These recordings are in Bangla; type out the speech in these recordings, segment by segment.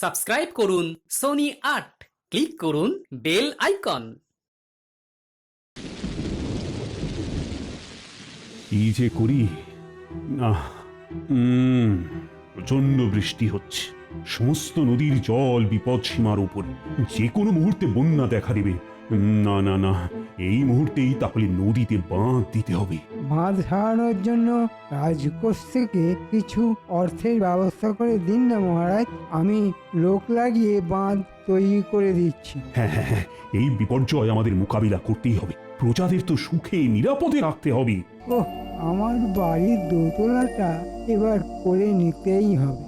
সাবস্ক্রাইব করুন সোনি ৮, ক্লিক করুন বেল আইকন। কি যে করি না। প্রচন্ড বৃষ্টি হচ্ছে, সমস্ত নদীর জল বিপদ সীমার উপরে, যে কোনো মুহূর্তে বন্যা দেখা দেবে। না না না, এই মুহূর্তেই তাহলে নদীতে বাঁধ দিতে হবে। বাঁধ সারানোর জন্য রাজকোষ থেকে কিছু অর্থের ব্যবস্থা করে দিন না মহারাজ। আমি লোক লাগিয়ে বাঁধ তৈরি করে দিচ্ছি। হ্যাঁ হ্যাঁ হ্যাঁ, এই বিপর্যয় আমাদের মোকাবিলা করতেই হবে। প্রজাদের তো সুখে নিরাপদে রাখতে হবে। ওহ, আমার বাড়ির দোতলাটা এবার করে নিতেই হবে।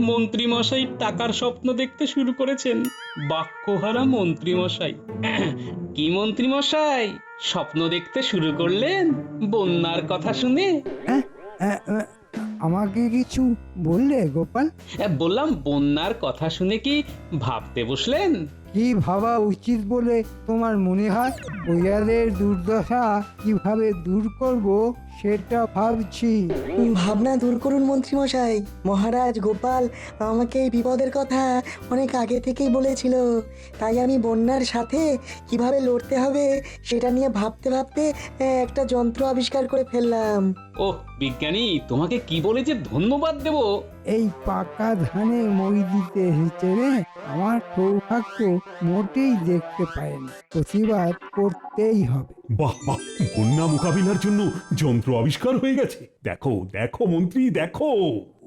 মন্ত্রী মশাই টাকার স্বপ্ন দেখতে শুরু করেছেন। বাক্যহারা মন্ত্রী মশাই। কি মন্ত্রী মশাই, স্বপ্ন দেখতে শুরু করলেন বন্যার কথা শুনে? হ্যাঁ, আমাকে কিছু বললে গোপাল? বললাম বন্যার কথা শুনে কি ভাবতে বসলেন? কি ভাবা উচিত বলে তোমার মনে হয়? প্রজাদের দুর্দশা কিভাবে দূর করব সেটা ভাবছি। ভাবনা দূর করুন মন্ত্রী মশাই। মহারাজ গোপাল আমাকে এই বিপদের কথা অনেক আগে থেকেই বলেছিল, তাই আমি বন্যার সাথে কিভাবে লড়তে হবে সেটা নিয়ে ভাবতে ভাবতে একটা যন্ত্র আবিষ্কার করে ফেললাম। ওহ বিজ্ঞানী, তোমাকে কি বলে যে ধন্যবাদ দেব। এই পাকা ধানে মই দিতে এসেছে রে। আমার সৌভাগ্য মোটেই দেখতে পায়নি, প্রতিবাদ করতেই হবে। বাহ বাহ, বন্যা মোকাবিলার জন্য যন্ত্র আবিষ্কার হয়ে গেছে। দেখো দেখো মন্ত্রী, দেখো।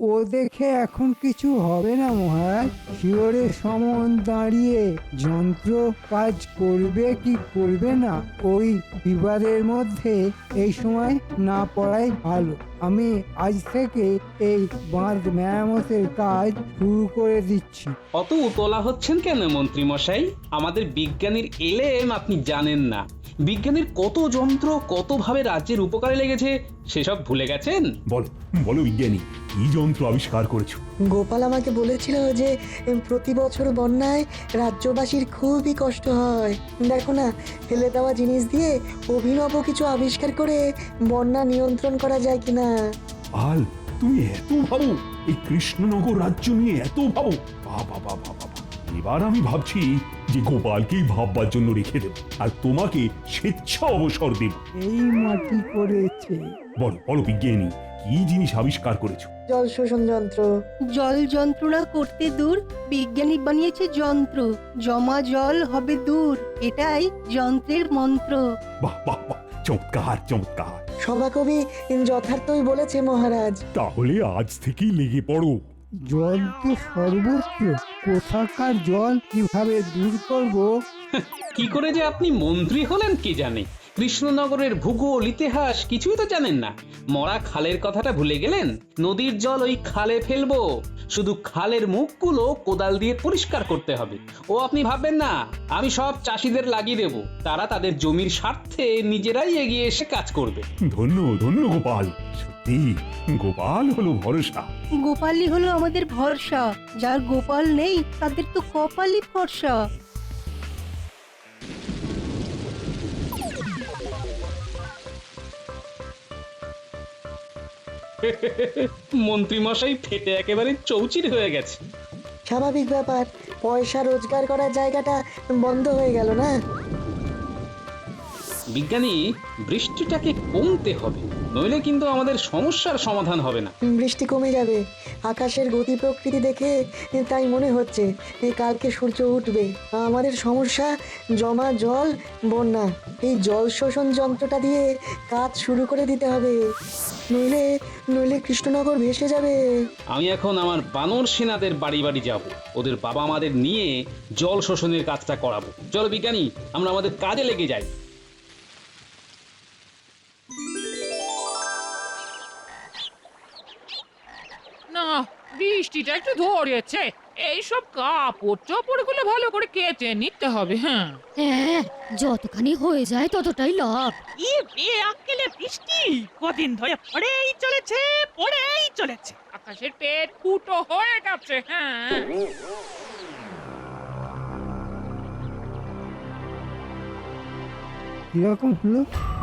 ও দেখে এখন কিছু হবে না মহারাজ। শিওরের সমন দাঁড়িয়ে যন্ত্র কাজ করবে কি করবে না, ওই বিবাদের মধ্যে এই সময় না পড়াই ভালো। আমি আজ থেকে এই বাঁধ মেরামতের কাজ শুরু করে দিচ্ছি। অত উতলা হচ্ছেন কেন মন্ত্রী মশাই? আমাদের বিজ্ঞানীর এলেম আপনি জানেন না। বিজ্ঞানীর কত যন্ত্র কতভাবে রাজ্যের উপকারে লেগেছে সেসব ভুলে গেছেন? বলো বলো বিজ্ঞানী, কি যন্ত্র আবিষ্কার করেছো? গোপাল আমাকে বলেছিল যে প্রতি বছর বন্যায় রাজ্যবাসীর খুবই কষ্ট হয়। দেখো না, ফেলে দেওয়া জিনিস দিয়ে অভিনব কিছু আবিষ্কার করে বন্যা নিয়ন্ত্রণ করা যায় কিনা। আল, তুমি এত ভাবো? এই কৃষ্ণনগর রাজ্য নিয়ে এত ভাবো? বাবা বাবা বাবা, এবার আমি ভাবছি যে গোপালকেই ভাববার জন্য রেখে দেব, আর তোমাকে স্বেচ্ছা অবসর দেব। এই মাটি করেছে। বলো বলো বিজ্ঞানী, কি জিনিস আবিষ্কার করেছো? জল শোষণ যন্ত্র। জল যন্ত্রণা করতে দূর বিজ্ঞানী বানিয়েছে যন্ত্র, জমা জল হবে দূর, এটাই যন্ত্রের মন্ত্র। বাহ বাহ বাহ, চমৎকার চমৎকার। সভাকবি যথার্থই বলেছে মহারাজ। তাহলে আজ থেকেই লেগে পড়ো। জল তো সর্বত্র, কোথাকার জল কিভাবে দূর করব? কি করে যে আপনি মন্ত্রী হলেন কি জানে। কৃষ্ণনগরের ভূগোল ইতিহাস কিছুই তো জানেন না। মরা খালের কথাটা ভুলে গেলেন? নদীর জল ওই খালে ফেলবো, শুধু খালের মুখগুলো কোদাল দিয়ে পরিষ্কার করতে হবে। ও আপনি ভাববেন না আমি সব চাষিদের লাগিয়ে দেব, তারা তাদের জমির স্বার্থে নিজেরাই এগিয়ে এসে কাজ করবে। ধন্য ধন্য গোপাল, সত্যি গোপাল হলো ভরসা। গোপালই হলো আমাদের ভরসা, যার গোপাল নেই তাদের তো কপালই ফর্সা। মন্ত্রী মশাই ফেটে একেবারে চৌচির হয়ে গেছে। স্বাভাবিক ব্যাপার, পয়সা রোজগার করার জায়গাটা বন্ধ হয়ে গেল না। বিজ্ঞানী, বৃষ্টিটাকে কমতে হবে, নইলে কিন্তু আমাদের সমস্যার সমাধান হবে না। বৃষ্টি কমে যাবে, আকাশের গতি প্রকৃতি দেখে তাই মনে হচ্ছে কালকে সূর্য উঠবে। আমাদের সমস্যা জমা জল, বন্যা। এই জল শোষণ যন্ত্রটা দিয়ে কাজ শুরু করে দিতে হবে, নইলে নইলে কৃষ্ণনগর ভেসে যাবে। আমি এখন আমার বানর সেনাদের বাড়ি বাড়ি যাব, ওদের বাবা মাদের নিয়ে জল শোষণের কাজটা করাবো। চলো বিজ্ঞানী, আমরা আমাদের কাজে লেগে যাই। না, বৃষ্টিটা একটু ধরেছে, এইসব কাপড় চোপড় গুলো ভালো করে কেচে নিতে হবে। হ্যাঁ হ্যাঁ, যতখানি হয়ে যায় ততটাই লাভ। আক্কেলে বৃষ্টি কদিন ধরে পড়েই চলেছে, আকাশের পেট ফুটো হয়ে গেছে। হ্যাঁ কিরকম হলো?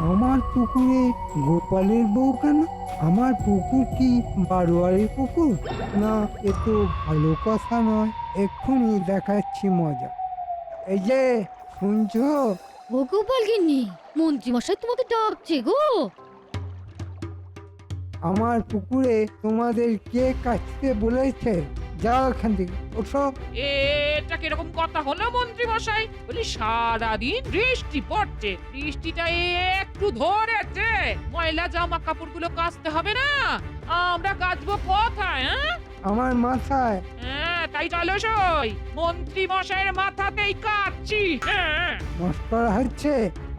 আমার পুকুরে গোপালের বউ কেন? আমার পুকুর কি বারোয়ারি পুকুর? না, এ তো ভালো কথা নয়। এক্ষুনি দেখাচ্ছি মজা। এই যে শুনছো, ও গোপাল গিন্নি, মন্ত্রী মশাই তোমাকে ডাকছে গো। আমার পুকুরে তোমাদের কে কাটতে বলেছে? যাও এখান থেকে, ওঠো। এটা কিরকম কথা হলো মন্ত্রী মশাই? বলি সারাদিন বৃষ্টি পড়ছে, বৃষ্টিটা একটু ধরেছে, ময়লা জামা কাপড়গুলো কাচতে হবে না? আমরা কাচবো কোথায়? হ্যাঁ আমার মাথায় হ্যাঁ, তাই চলো সই, মন্ত্রী মশাইয়ের মাথাতেই কাচ্ছি। হ্যাঁ মস্করা হচ্ছে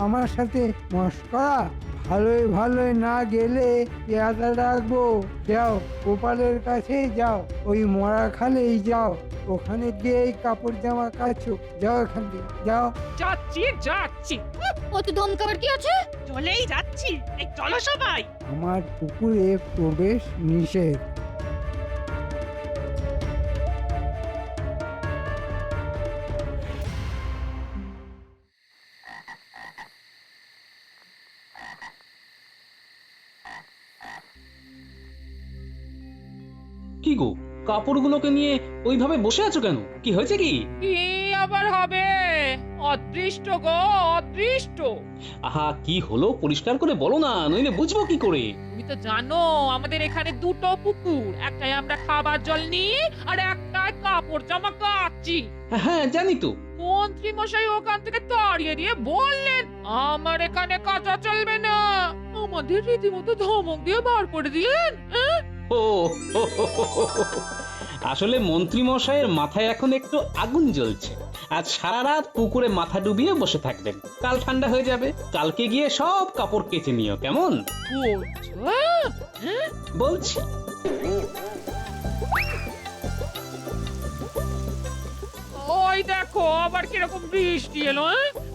আমার সাথে? মস্করা ভালোই ভালোই না গেলে পেয়াদা রাখবো। যাও গোপালের কাছে যাও, ওই মরা খালেই যাও, ওখানে গিয়ে কাপড় জামা কাচো। যাও এখান থেকে, যাও। যাচ্ছি যাচ্ছি, অত দমকাবার কি আছে? চলেই যাচ্ছি। এই চলো সবাই। আমার পুকুরে প্রবেশ নিষেধ। কি গো, কাপড়গুলোকে নিয়ে ওইভাবে বসে আছো কেন? কি হয়েছে কি? কি আবার হবে? অদৃষ্ট গো, অদৃষ্ট। আহা, কি হলো পরিষ্কার করে বলো না, নইলে বুঝবো কি করে? তুমি তো জানো আমাদের এখানে দুটো পুকুর, একটাই আমরা খাবার জল নিই আর একটাই কাপড় জামা কাচ্ছি। হ্যাঁ জানি তো। মন্ত্রী মশাই ওখান থেকে তাড়িয়ে দিয়ে বললেন আমার এখানে কাঁচা চলবে না, আমাদের রীতিমতো ধমক দিয়ে বার করে দিলেন। ও আসলে মন্ত্রী মশাইয়ের মাথায় এখন একটু আগুন জ্বলছে। আজ সারা রাত পুকুরে মাথা ডুবিয়ে বসে থাকবেন, কাল ঠান্ডা হয়ে যাবে, কালকে গিয়ে সব কাপড় কেচে নিও, কেমন? বলছো? বলছি। ওই দেখো আবার কিরকম বৃষ্টি এলো।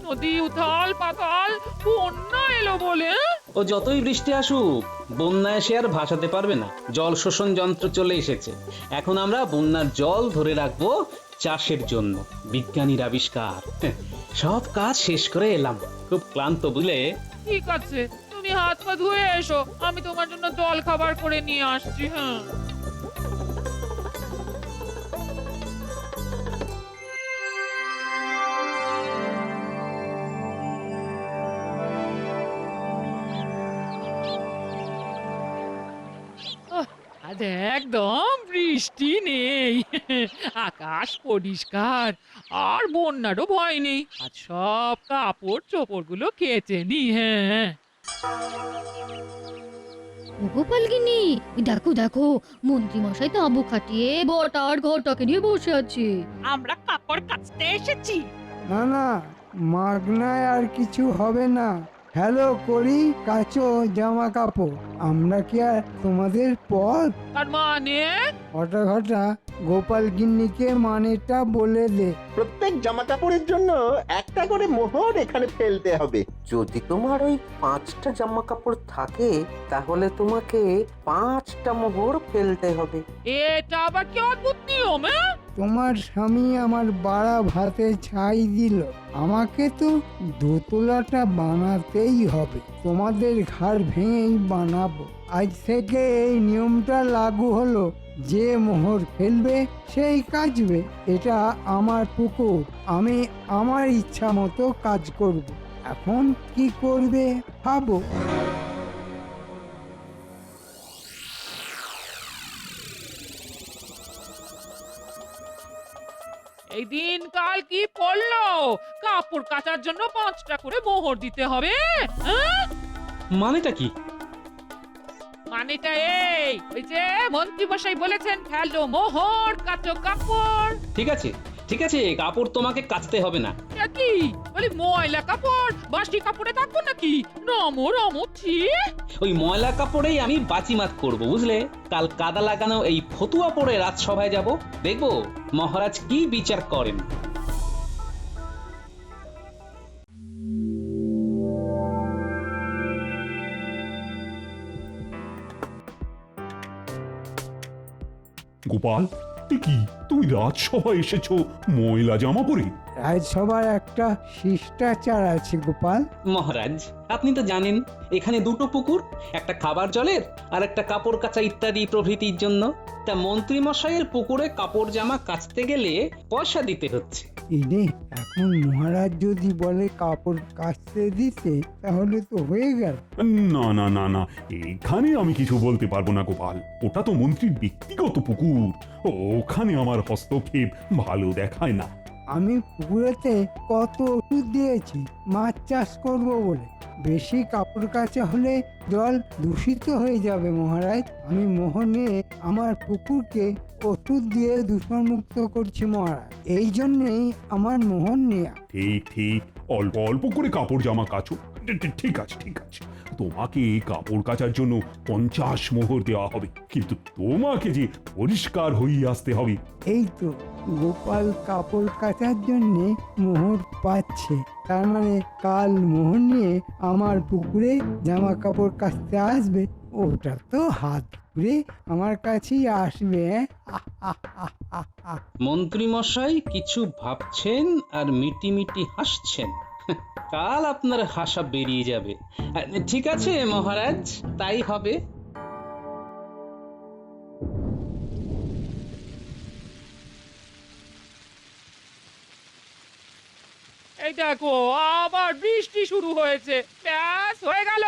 নদী উথাল পাতাল, বন্যা এলো বলে। ও যতই বৃষ্টি আসুক, বন্যায় সে আর ভাসাতে পারবে না। জল শোষণ যন্ত্র চলে এসেছে। এখন আমরা বন্যার জল ধরে রাখবো চাষের জন্য। বিজ্ঞানীর আবিষ্কার। সব কাজ শেষ করে এলাম, খুব ক্লান্ত বুঝলে। ঠিক আছে, তুমি হাত পা ধুয়ে এসো, আমি তোমার জন্য জল খাবার করে নিয়ে আসছি। হ্যাঁ আজ একদম বৃষ্টি নেই, আকাশ পরিষ্কার, আর বন্যারও ভয় নেই। আজ সব কাপড় চোপড় গুলো কেচে নি। হ্যাঁ ও গোপাল গিন্নি, দেখো দেখো, মন্ত্রী মশাই তাঁবু খাটিয়ে বটা আর ঘরটাকে নিয়ে বসে আছে। আমরা কাপড় কাচতে এসেছি। না না, মাগনায় আর কিছু হবে না। হ্যালো করি, কাচো জামা কাপড়। আমরা কি আর তোমাদের পথ? তার মানে ঘটা ঘটা গোপাল গিন্নিকে মানেটা বলে দে। প্রত্যেক জামা কাপড়ের জন্য একটা করে মোহর এখানে ফেলতে হবে। যদি তোমার ওই 5টা জামা কাপড় থাকে তাহলে তোমাকে 5টা মোহর ফেলতে হবে। এটা আবার কি অদ্ভুত নিয়ম? তোমার স্বামী আমার বাড়া ভাতে ছাই দিল, আমাকে তো দোতলাটা বানাতেই হবে। তোমাদের ঘাড় ভেঙেই বানাবো। আজ থেকে এই নিয়মটা লাগু হলো, যে মোহর ফেলবে সেই কাচবে। এটা আমার পুকুর, আমি আমার ইচ্ছা মতো কাজ করব। এখন কি করবে ভাবো। এই দিন কাল কি পড়লো, কাপড় কাচার জন্য 5টা করে মোহর দিতে হবে? মানেটা কি? মানেটা এই, ওই যে মন্ত্রী মশাই বলেছেন ফেলো মোহর কাচো কাপড়। ঠিক আছে ঠিক আছে, কাপড় তোমাকে কাচতে হবে না। কি বলি, ময়লা কাপড় বাসি কাপড়ে থাকবো নাকি? নমো রমো ছি। ওই ময়লা কাপড়েই আমি বাজিমাত করব, বুঝলে? কাল কাদা লাগানো এই ফতুয়া পরে রাজসভায় যাব, দেখবো মহারাজ কি বিচার করেন। গোপাল, কি তুমি রাজসভায় এসেছো ময়লা জামা পরে? রাজসভার একটা শিষ্টাচার আছে গোপাল। মহারাজ আপনি তো জানেন এখানে দুটো পুকুর, একটা খাবার জলের আর একটা কাপড় কাচা ইত্যাদি প্রভৃতির জন্য। তা মন্ত্রী মশাইয়ের পুকুরে কাপড় জামা কাচতে গেলে পয়সা দিতে হচ্ছে। ইরে, এখন মহারাজ যদি বলে কাপড় কাচতে দিতে তাহলে তো হয়ে গেল। না না না না, এখানে আমি কিছু বলতে পারবো না গোপাল, ওটা তো মন্ত্রীর ব্যক্তিগত পুকুর, ওখানে আমার হস্তক্ষেপ ভালো দেখায় না। আমি পুকুরেতে কত ওষুধ দিয়েছি মাছ চাষ করব বলে। বেশি কাপড় কাচা হলে জল দূষিত হয়ে যাবে মহারাজ। আমি মোহনে আমার পুকুরকে ওষুধ দিয়ে দূষণমুক্ত করছি মহারাজ, এই জন্যেই আমার মোহন নেয়া। ঠিক ঠিক, অল্প অল্প করে কাপড় জামা কাচো। ঠিক আছে ঠিক আছে, তোমাকে কাপড় কাচার জন্য 50 মোহর দেওয়া হবে, কিন্তু তোমাকে যে পরিষ্কার হয়ে আসতে হবে। এই তো গোপাল কাপড় কাচার জন্যে মোহর পাচ্ছে, তার মানে কাল মোহর নিয়ে আমার পুকুরে জামা কাপড় কাচতে আসবে। ওটা তো হাত ঘুরে আমার কাছেই আসবে। মন্ত্রী মশাই কিছু ভাবছেন আর মিটি মিটি হাসছেন। কাল আপনার হাসা বেরিয়ে যাবে। ঠিক আছে মহারাজ, তাই হবে। এই দেখো আবার বৃষ্টি শুরু হয়েছে। ব্যাস হয়ে গেল।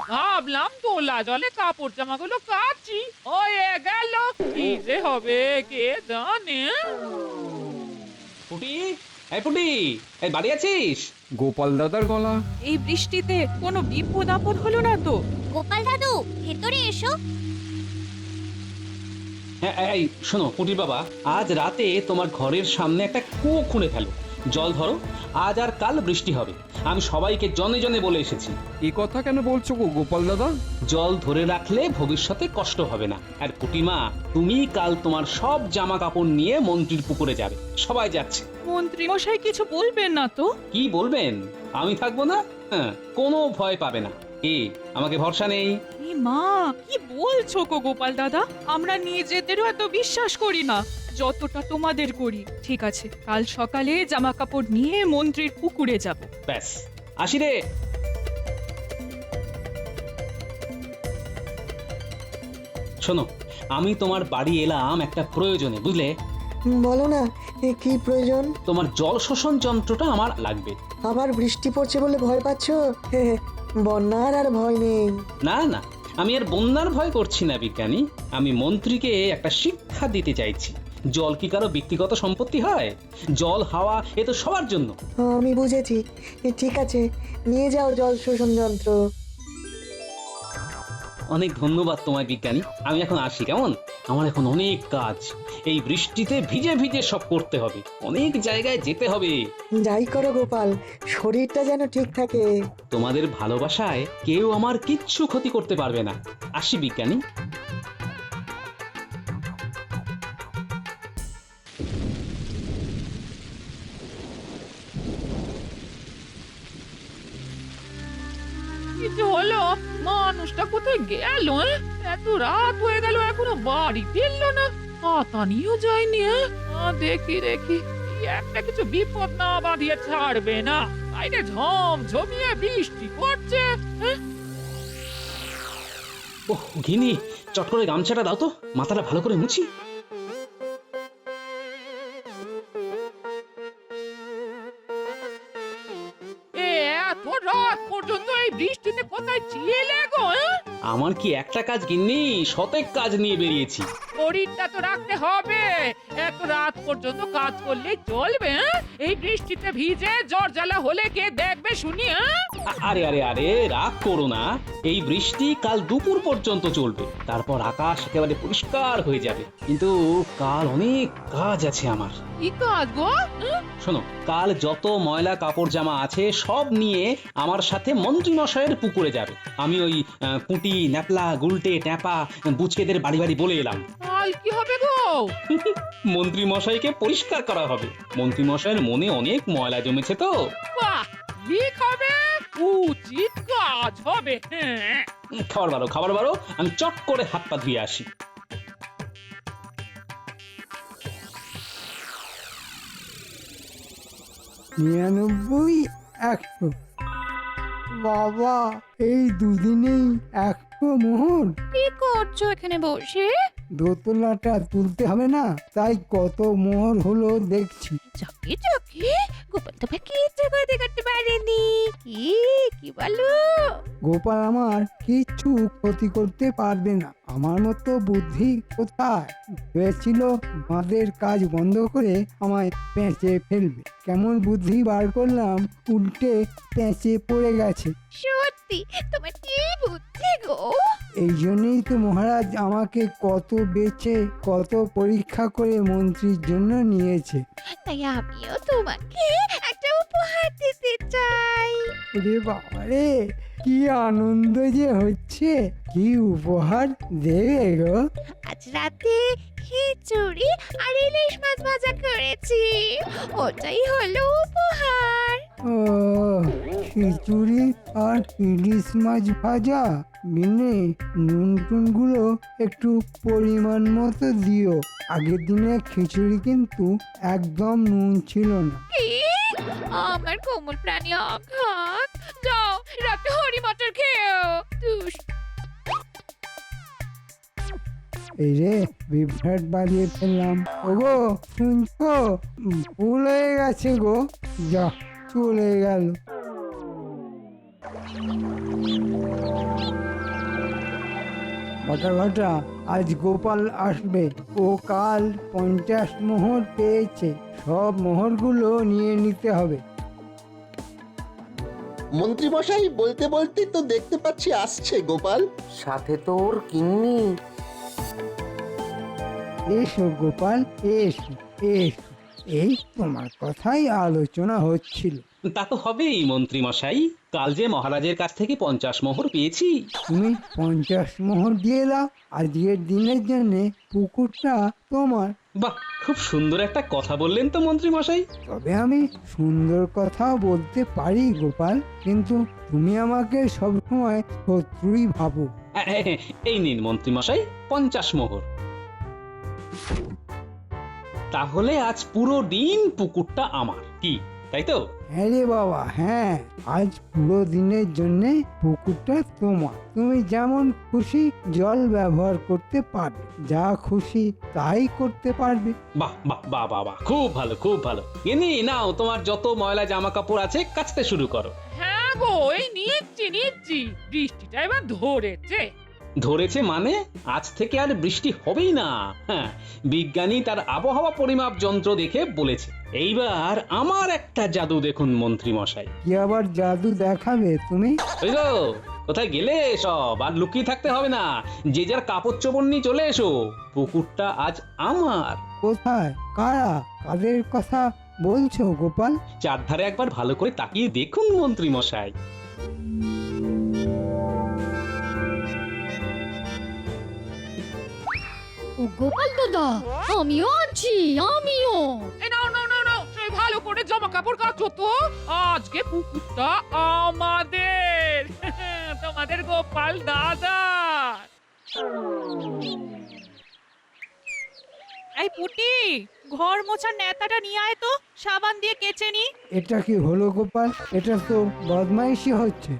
ভাবলাম তোলা জলে কাপড় জামাগুলো কাচি, হয়ে গেল। কি যে হবে কে জানে। পুটি, এই পুটি, এই বাড়ি আছিস? গোপাল দাদার গলা। এই বৃষ্টিতে কোনো বিপদ আপদ হলো না তো? গোপাল দাদু ভেতরে এসো। হ্যাঁ এই শোনো পুটির বাবা, আজ রাতে তোমার ঘরের সামনে একটা কুয়ো খুঁড়ে ফেলো, জল ধরো। আজ আর কাল বৃষ্টি হবে, আমি সবাইকে জনে জনে বলে এসেছি। এই কথা কেন বলছো গো গোপাল দাদা? জল ধরে রাখলে ভবিষ্যতে কষ্ট হবে না। আর পুটিমা, তুমি কাল তোমার সব জামা কাপড় নিয়ে মন্ত্রীর পুকুরে যাবে, সবাই যাচ্ছে। মন্ত্রী মশাই কিছু বলবেন না তো? কি বলবেন, আমি থাকবো না? হ্যাঁ, কোনো ভয় পাবে না। কি আমাকে ভরসা নেই? মা কি বলছো গো গোপাল দাদা, আমরা নিজেদেরও এত বিশ্বাস করি না যতটা তোমাদের করি। ঠিক আছে, কাল সকালে জামা কাপড় নিয়ে মন্ত্রীর পুকুরে যাব। ব্যাস, আসি রে। শোনো, আমি তোমার বাড়ি এলাম একটা প্রয়োজনে, বুঝলে? বলো না কি প্রয়োজন? তোমার জল শোষণ যন্ত্রটা আমার লাগবে। আবার বৃষ্টি পড়ছে বলে ভয় পাচ্ছ? বন্যার আর ভয় নেই। না না, আমি আর বন্যার ভয় করছি না বিজ্ঞানী, আমি মন্ত্রীকে একটা শিক্ষা দিতে চাইছি। জল কি কারো ব্যক্তিগত সম্পত্তি হয়? জল হাওয়া এ তো সবার জন্য। আমি বুঝেছি, ঠিক আছে, নিয়ে যাও জল শোষণ যন্ত্র। অনেক ধন্যবাদ তোমায় বিজ্ঞানী, আমি এখন আসি কেমন? আমার এখন অনেক কাজ, এই বৃষ্টিতে ভিজে ভিজে সব করতে হবে, অনেক জায়গায় যেতে হবে। যাই করো গোপাল, শরীরটা যেন ঠিক থাকে। তোমাদের ভালোবাসায় কেউ আমার কিচ্ছু ক্ষতি করতে পারবে না। আসি বিজ্ঞানী। কিছু হলো? মানুষটা কোথায় গেল? এত রাত হয়ে গেল এখনো বাড়ি ফিরলো না, পাতা নিয়েও যায়নি। দেখি দেখি একটা কিছু বিপদ না বাঁধিয়ে ছাড়বে না। বাইরে ঝমঝমিয়ে বৃষ্টি পড়ছে। ওহ ঘিনি, চট করে গামছাটা দাও তো, মাথাটা ভালো করে মুছি। এত রাত পর্যন্ত এই বৃষ্টিতে কোথায় ছিলে গো? আমার কি একটা কাজ গিন্নি, শতেক কাজ নিয়ে বেরিয়েছি। শরীরটা তো রাখতে হবে, এত রাত পর্যন্ত কাজ করলে চলবে? এই বৃষ্টিতে ভিজে জ্বর জ্বালা হলে কে দেখবে শুনি? আরে আরে আরে, রাগ করো না, এই বৃষ্টি কাল দুপুর পর্যন্ত চলবে, তারপর আকাশ একেবারে পরিষ্কার হয়ে যাবে। কিন্তু কাল অনেক কাজ আছে আমার। কি কাজ গো? শোনো, কাল যত ময়লা কাপড় জামা আছে সব নিয়ে আমার সাথে মন্ত্রী মশাইয়ের পুকুরে যাবে। আমি ওই পুঁটি, ন্যাপলা, গুলটে, ট্যাপা, বুচকেদের বাড়ি বাড়ি বলে এলাম। কাল কি হবে গো? মন্ত্রী মশাইকে পরিষ্কার করা হবে। মন্ত্রী মশাইয়ের মনে অনেক ময়লা জমেছে তো। বাহ, ঠিক হবে, উচিত কাজ হবে। খাবার বারো, আমি চট করে হাত পা ধুয়ে আসি। 99, 100। বাবা, এই দুদিনেই 100 মোহর। কি করছো এখানে বসে? দোতলাটা তুলতে হবে না, তাই কত মোহর হলো দেখছি। চকি চকি গোপাল তো কিছু করতে পারেনি। কি বলো? গোপাল আমার কিচ্ছু ক্ষতি করতে পারবে না। আমার মতো বুদ্ধি কোথায়? ভেবেছিল বাঁধের কাজ বন্ধ করে আমায় পেঁচে ফেলবে। কেমন বুদ্ধি বার করলাম, উল্টে পেঁচে পড়ে গেছে। সত্যি তোমার কি বুদ্ধি গো? এই জন্যই তো মহারাজ আমাকে কত বেচে কত পরীক্ষা করে মন্ত্রীর জন্য নিয়েছে। তাই আমিও তোমাকে একটা উপহার দিতে চাই। রে বাবারে, কি আনন্দ যে হচ্ছে! কি উপহার দেবে গো? আজ রাতে খিচুড়ি আর ইলিশ মাছ ভাজা করেছি, ওটাই হলো উপহার। ও, খিচুড়ি আর ইলিশ মাছ ভাজা। মিনে নুন টুনগুলো একটু পরিমাণ মতো দিও। আগের দিনে খিচুড়ি কিন্তু একদম নুন ছিল না। কি? আমার কোমল প্রাণী আঘাত। যাও রাতে হরি মটর খেও। এই রে, বিভ্রাট বাড়িয়ে ফেললাম। ওগো, শুনছো? ভুল হয়ে গেছে গো। যা, চলে গেল। ঘটা, আজ গোপাল আসবে। ও কাল 50 মোহর পেয়েছে। সব মোহরগুলো নিয়ে নিতে হবে। মন্ত্রী মশাই বলতে বলতে তো দেখতে পাচ্ছি আসছে গোপাল। সাথে তোর কিন্নি। এসো গোপাল, এসো এসো। এই তোমার কথাই আলোচনা হচ্ছিল। তা তো হবেই মন্ত্রী মশাই, কাল যে মহারাজের কাছ থেকে 50 মোহর পেয়েছি। তুমি 50 মোহর দিয়ে দাও। আজকের দিনের জন্য পুকুরটা তোমার। বাহ, খুব সুন্দর একটা কথা বললেন তো মন্ত্রী মশাই। তবে আমি সুন্দর কথাও বলতে পারি গোপাল, কিন্তু তুমি আমাকে সবসময় শত্রুই ভাবো। এই নিন মন্ত্রী মশাই 50 মোহর। তাহলে আজ পুরো দিন পুকুরটা আমার, কি তাই তো? হ্যাঁ রে বাবা, হ্যাঁ, আজ পুরো দিনের জন্য পুকুরটা তোমার। তুমি যেমন খুশি জল ব্যবহার করতে পারবে, যা খুশি তাই করতে পারবে। বাহ বাহ বাহ বাহ বাহ, খুব ভালো খুব ভালো। এনে নাও, তোমার যত ময়লা জামা কাপড় আছে কাচতে শুরু করো। হ্যাঁ গো, এই নিচ্ছি। বৃষ্টিটা এবার ধরেছে মানে আজ থেকে আর বৃষ্টি হবেই না। হ্যাঁ, বিজ্ঞানী তার আবহাওয়া পরিমাপ যন্ত্র দেখে বলেছে। এইবার আমার একটা জাদু দেখুন মন্ত্রী মশাই। কি আবার জাদু দেখাবে তুমি? ওই গো, কোথায় গেলে সব? আর লুকিয়ে থাকতে হবে না, যে যার কাপড় চোপড় নিয়ে চলে এসো। পুকুরটা আজ আমার। কোথায়? কারা? কাদের কথা বলছো গোপাল? চারধারে একবার ভালো করে তাকিয়ে দেখুন মন্ত্রী মশাই। ও গোপাল দাদা, আমিও আছি, আমিও। নাও, সেই ভালো করে জামা কাপড় কাচো তো। আজকে পুকুরটা আমাদের, তোমাদের গোপাল দাদা। এই পুটি, ঘর মোছার নেতাটা নিয়ে আয় তো, সাবান দিয়ে কেচে নি। এটা কি হলো গোপাল? এটা তো বদমাইশি হচ্ছে।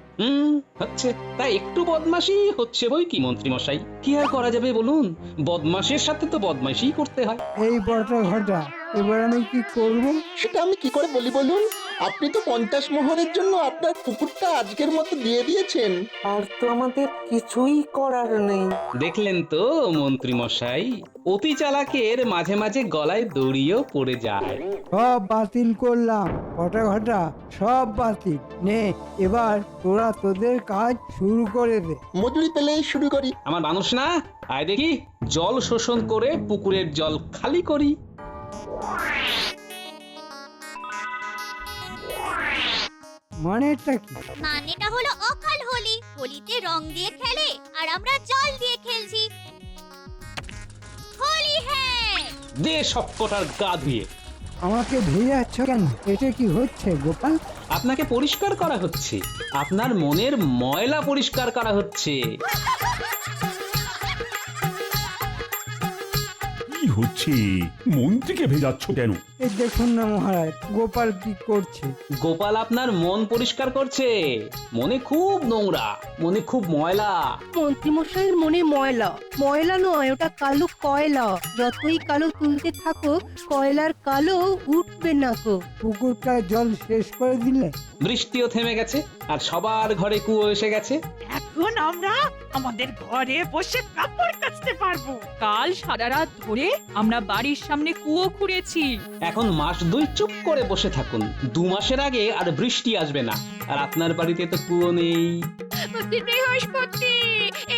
হচ্ছে, তাই একটু বদমাশি হচ্ছে বই কি মন্ত্রী মশাই, কি আর করা যাবে বলুন? বদমাশের সাথে তো বদমাশি করতে হয়। এই বটা ঘটা, এবার আমি কি করব? সেটা আমি কি করে বলি বলুন? আপনি তো 50 মোহরের জন্য আপনার পুকুরটা আজকের মতো দিয়ে দিয়েছেন। আর তো আমাদের কিছুই করার নেই। দেখলেন তো মন্ত্রী মশাই, অতি চালাকের মাঝে মাঝে গলায় দড়িও পড়ে যায়। সব বাতিল করলাম বটা ঘটা, সব বাতিল। নে, এবার তোরা তোদের কাজ শুরু করে দে। মজুরি পেলেই শুরু করি। আমার মানুষ না, আয় দেখি জল শোষণ করে পুকুরের জল খালি করি। মানেটা কি? মানেটা হলো অকাল হোলি। হোলিতে রং দিয়ে খেলে আর আমরা জল দিয়ে খেলছি। হোলি হ্যাঁ। দে সব কটার গা ধুয়ে। আমাকে ভেজাচ্ছ কেন? এটা কি হচ্ছে গোপাল? আপনাকে পরিষ্কার করা হচ্ছে, আপনার মনের ময়লা পরিষ্কার করা হচ্ছে। কি হচ্ছে? মন্ত্রীকে ভেজাচ্ছ কেন? এই দেখুন না মহারাজ, গোপাল কি করছে। গোপাল আপনার মন পরিষ্কার করছে। মনে খুব নোংরা, মনে খুব ময়লা। মন্ত্রীমশাইয়ের মনে ময়লা, ময়লা নয়, ওটা কালো কয়লা। যতই কালো তুলতে থাকো, কয়লার কালো উঠবে না গো। পুকুরটা জল শেষ করে দিলে? বৃষ্টিও থেমে গেছে আর সবার ঘরে কুয়ো এসে গেছে। এখন আমরা আমাদের ঘরে বসে কাপড় কাচতে পারবো। কাল সারা রাত ধরে আমরা বাড়ির সামনে কুয়ো খুঁড়েছি। এখন মাস 2 চুপ করে বসে থাকুন। 2 মাসের আগে আর বৃষ্টি আসবে না। আর আপনার বাড়িতে তো কুয়ো নেই। বৃহস্পতি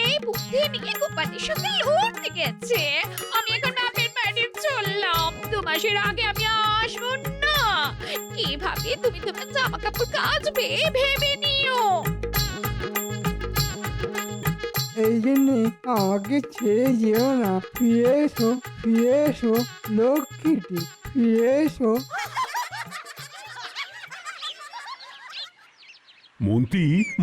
এই বুদ্ধি নিয়ে গোপালের সঙ্গে লড়তে গেছে। আমি এখন বাপের বাড়ি চললাম। 2 মাসের আগে আমি আসবো না। কিভাবে তুমি তোমার জামা কাপড় কাচবে ভেবে নিও। এই জন্যে আমাকে ছেড়ে যেও না। ফিরে এসো লক্ষ্মীটি, ফিরে এসো।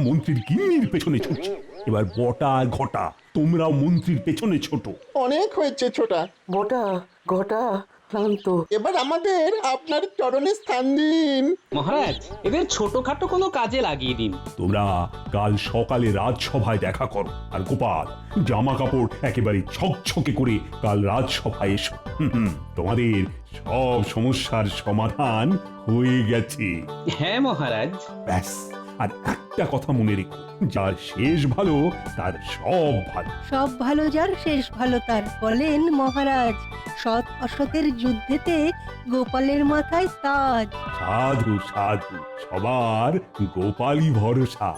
মন্ত্রীর গিন্নির পেছনে ছুটছে। এবার বটা আর ঘটা, তোমরাও মন্ত্রীর পেছনে ছোট। অনেক হয়েছে ছোটা। বটা ঘটা ক্লান্ত। এবার আমাদের আপনার চরণে স্থান দিন। মহারাজ, এদের ছোটখাটো কোনো কাজে লাগিয়ে দিন। তোমরা কাল সকালে রাজসভায় দেখা করো। আর গোপাল, জামা কাপড় একেবারে ছকছকে করে কাল রাজসভায় এসো। তোমাদের সব সমস্যার সমাধান হয়ে গেছে। হ্যাঁ মহারাজ। ব্যাস, আর একটা কথা মনে রেখো, যার শেষ ভালো তার সব ভালো। সব ভালো যার শেষ ভালো তার, বলেন মহারাজ। সৎ অসতের যুদ্ধেতে গোপালের মাথায় তাজ। সাধু সাধু, সবার গোপালই ভরসা।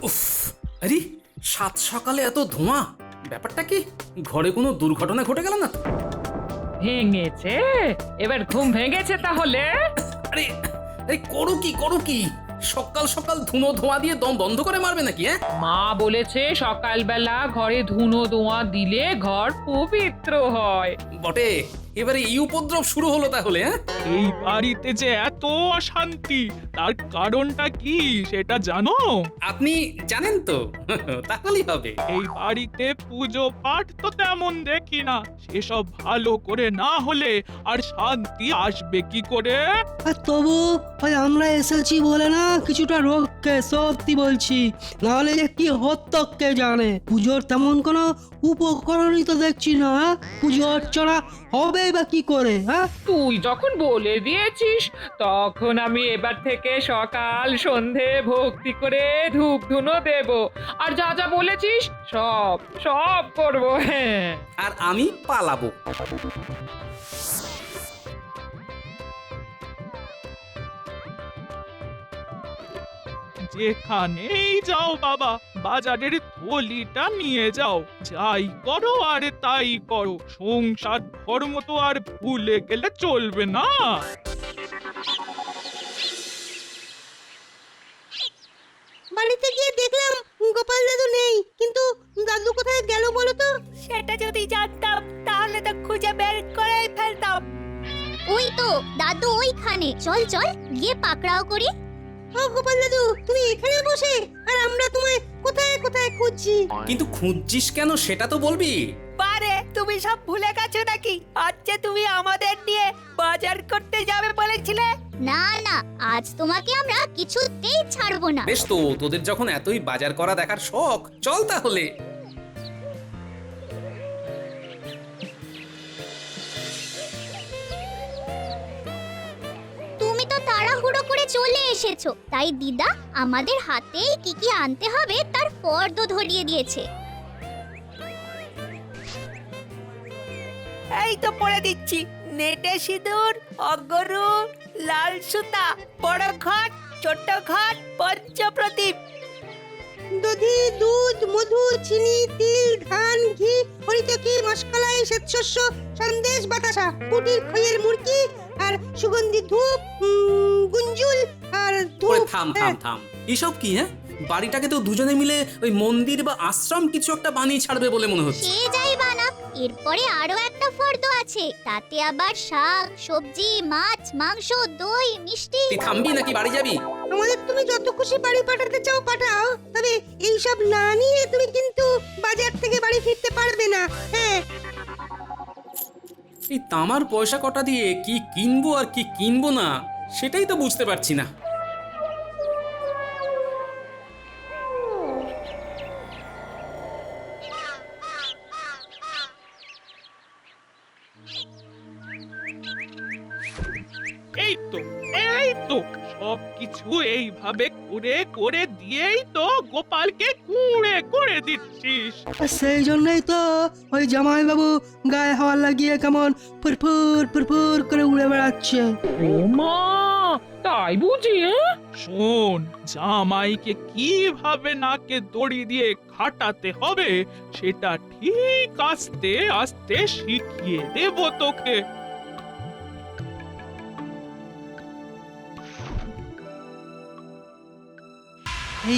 উফ, আরে সাত সকালে এত ধোঁয়া, ব্যাপারটা কি? ঘরে কোনো দুর্ঘটনা ঘটে গেল না তো? ভেঙেছে? এবার ঘুম ভেঙেছে তাহলে? আরে আরে করো কি সকাল সকাল ধুনো ধোঁয়া দিয়ে দম বন্ধ করে মারবে নাকি? মা বলেছে সকালবেলা ঘরে ধুনো ধোঁয়া দিলে ঘর পবিত্র হয়। বটে, এবারে এই উপদ্রব শুরু হলো তাহলে? এই বাড়িতে যে এত অশান্তি, তার কারণটা কি সেটা জানো? আপনি জানেন তো? তাহলেই হবে। এই বাড়িতে পুজো পাঠ তো তেমন দেখি না। সেসব ভালো করে না হলে আর শান্তি আসবে কি করে? তবু আমরা এসেছি বলে না কিছুটা রক্ষে, সত্যি বলছি। নাহলে যে কি হতো কে জানে। পুজোর তেমন কোনো উপকরণই তো দেখছি না। পুজো অর্চনা হবে বা কি করে? তুই যখন বলে দিয়েছিস, তখন আমি এবার থেকে সকাল সন্ধে ভক্তি করে ধূপ ধুনো দেব। আর যা যা বলেছিস সব করবো। হ্যাঁ, আর আমি পালাবো। যেখানেই যাও বাবা, বাজারের থলিটা নিয়ে যাও। যাই করো আর তাই করো, সংসার ধর্ম তো আর ভুলে গেলে চলবে না। বাড়িতে গিয়ে দেখলাম গোপাল দাদু নেই, কিন্তু দাদু কোথায় গেল বলো তো? সেটা যদি জানতাম তাহলে তো খুঁজে বের করে ফেলতাম। ওই তো দাদু ওইখানে। চল গিয়ে পাকড়াও করি। ও গোপাল দাদু, তুমি এখানে বসে, আর আমরা তোমায় কোথায় কোথায় খুঁজছি। কিন্তু খুঁজছিস কেন সেটা তো বলবি। পারে তুমি সব ভুলে গেছো নাকি? আজকে তুমি আমাদের নিয়ে বাজার করতে যাবে বলেছিলে। না আজ তোমাকে আমরা কিছুতেই ছাড়বো না। বেশ তো, তোদের যখন এতই বাজার করা দেখার শখ, চল তাহলে। তুমি তো তাড়াহুড়ো করে চলে এসেছো, তাই দিদা আমাদের হাতেই কি কি আনতে হবে তার ফর্দ ধরিয়ে দিয়েছে। এই তো পড়ে দিচ্ছি। নেটে সিঁদুর, অগরু, লাল সুতা, বড় ঘট, ছোট ঘট, পঞ্চপ্রদীপ, দধি, দুধ, মধু, চিনি, তিল, ধান, ঘি, হরিতকি, মশকালাই, শ্বেতশস্য, সন্দেশ, বাতাসা, কুটির খইয়ের মুরকি, আর সুগন্ধি ধূপ, গুঞ্জুল আর ধূপ। থাম। এসব কি? বাড়িটাকে তো দুজনে মিলে ওই মন্দির বা আশ্রম কিছু একটা বানিয়ে ছাড়বে বলে মনে হচ্ছে। সে যাই বানাক, এরপরে আরো একটা ফর্দ আছে, তাতে আবার শাক সবজি মাছ মাংস দই মিষ্টি। তুই থামবি নাকি বাড়ি যাবি? আমাদের তুমি যত খুশি বাড়ি পাঠাতে চাও পাঠাও, তবে এইসব না নিয়ে তুমি কিন্তু বাজার থেকে বাড়ি ফিরতে পারবে না। হ্যাঁ, এই তামার পয়সা কটা দিয়ে কি কিনবো আর কি কিনবো না সেটাই তো বুঝতে পারছি না। এই তো সবকিছু এইভাবে করে করে দিয়েই তো গোপালকে কুঁড়ে করে দিচ্ছিস। আর সেই জন্যই তো ওই জামাইবাবু গায়ে হাওয়া লাগিয়ে কেমন ফুরফুর ফুরফুর করে উড়ে বেড়াচ্ছে। ও মা, তাই বুঝি? শোন, জামাইকে কিভাবে নাকে দড়ি দিয়ে খাটাতে হবে সেটা ঠিক আস্তে আস্তে শিখিয়ে দেব তোকে।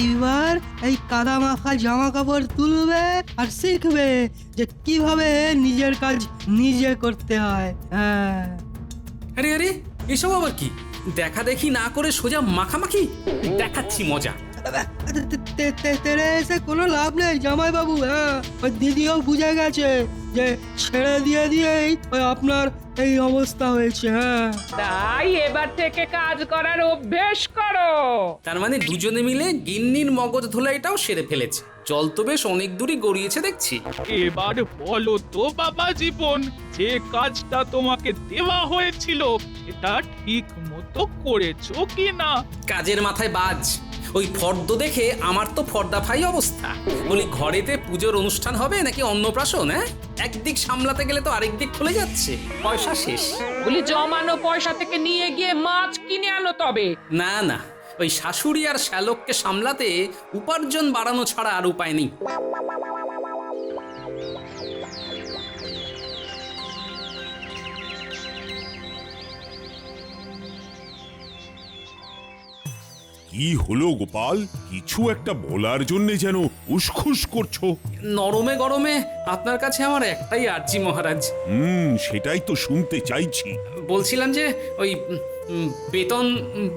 এইবার এই কাদা মাখা জামা কাপড় তুলবে আর শিখবে যে কিভাবে নিজের কাজ নিজে করতে হয়। হ্যাঁ, আরে আরে এসব আবার কি? দেখা দেখি না করে সোজা মাখামাখি দেখাচ্ছি মজা। তেরে এসে কোনো লাভ নেই জামাইবাবু। হ্যাঁ, ওই দিদিও বুঝে গেছে যে ছেড়ে দিয়ে দিয়েই ওই আপনার এই অবস্থা হয়েছে। হ্যাঁ, তাই এবার থেকে কাজ করার অভ্যেস করো। তার মানে দুজনে মিলে গিন্নির মগজ ধোলাইটাও সেরে ফেলেছে। জল তো বেশ অনেক দূরই গড়িয়েছে দেখছি। এবার বলো তো বাবা জীবন, যে কাজটা তোমাকে দেওয়া হয়েছিল সেটা ঠিক মতো করেছো কি না? কাজের মাথায় বাজ। ওই ফর্দ দেখে আমার তো ফর্দাফাই অবস্থা। বলি ঘরেতে পুজোর অনুষ্ঠান হবে নাকি অন্নপ্রাশন? হ্যাঁ, একদিক সামলাতে গেলে তো আরেক দিক খুলে যাচ্ছে, পয়সা শেষ। বলি জমানো পয়সা থেকে নিয়ে গিয়ে মাছ কিনে আনো তবে। না না, ওই শাশুড়ি আর শ্যালককে সামলাতে উপার্জন বাড়ানো ছাড়া আর উপায় নেই। কি হলো গোপাল? কিছু একটা বলার জন্য যেন উসখুস করছো। নরমে গরমে আপনার কাছে আমার একটাই আর্জি মহারাজ। সেটাই তো শুনতে চাইছি। বলছিলাম যে ওই বেতন